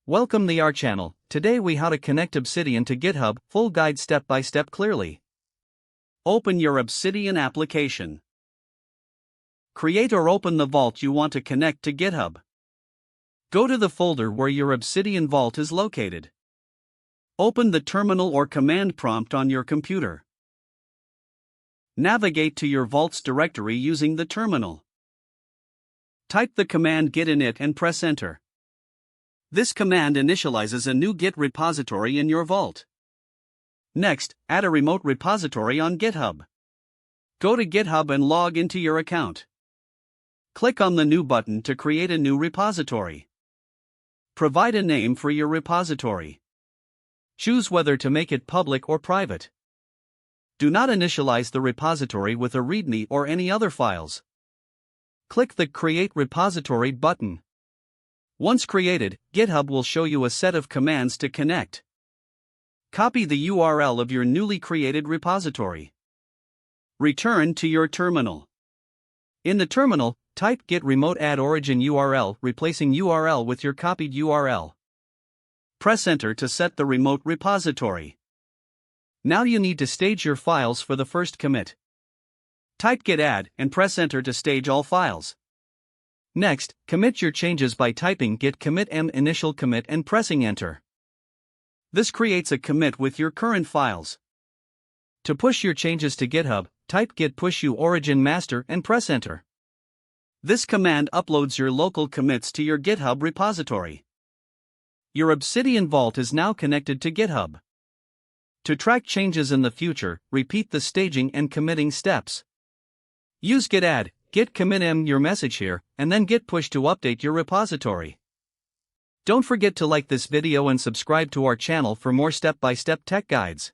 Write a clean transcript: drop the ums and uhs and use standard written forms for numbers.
Welcome to our channel. Today we how to connect Obsidian to GitHub, full guide step by step clearly. Open your Obsidian application. Create or open the vault you want to connect to GitHub. Go to the folder where your Obsidian vault is located. Open the terminal or command prompt on your computer. Navigate to your vault's directory using the terminal. Type the command git init and press enter. This command initializes a new Git repository in your vault. Next, add a remote repository on GitHub. Go to GitHub and log into your account. Click on the New button to create a new repository. Provide a name for your repository. Choose whether to make it public or private. Do not initialize the repository with a README or any other files. Click the Create Repository button. Once created, GitHub will show you a set of commands to connect. Copy the URL of your newly created repository. Return to your terminal. In the terminal, type git remote add origin URL, replacing URL with your copied URL. Press enter to set the remote repository. Now you need to stage your files for the first commit. Type git add and press enter to stage all files. Next, commit your changes by typing git commit m initial commit and pressing enter. This creates a commit with your current files. To push your changes to GitHub, type git push u origin master and press enter. This command uploads your local commits to your GitHub repository. Your Obsidian vault is now connected to GitHub. To track changes in the future, repeat the staging and committing steps. Use git add, git commit m your message here, and then git push to update your repository. Don't forget to like this video and subscribe to our channel for more step-by-step tech guides.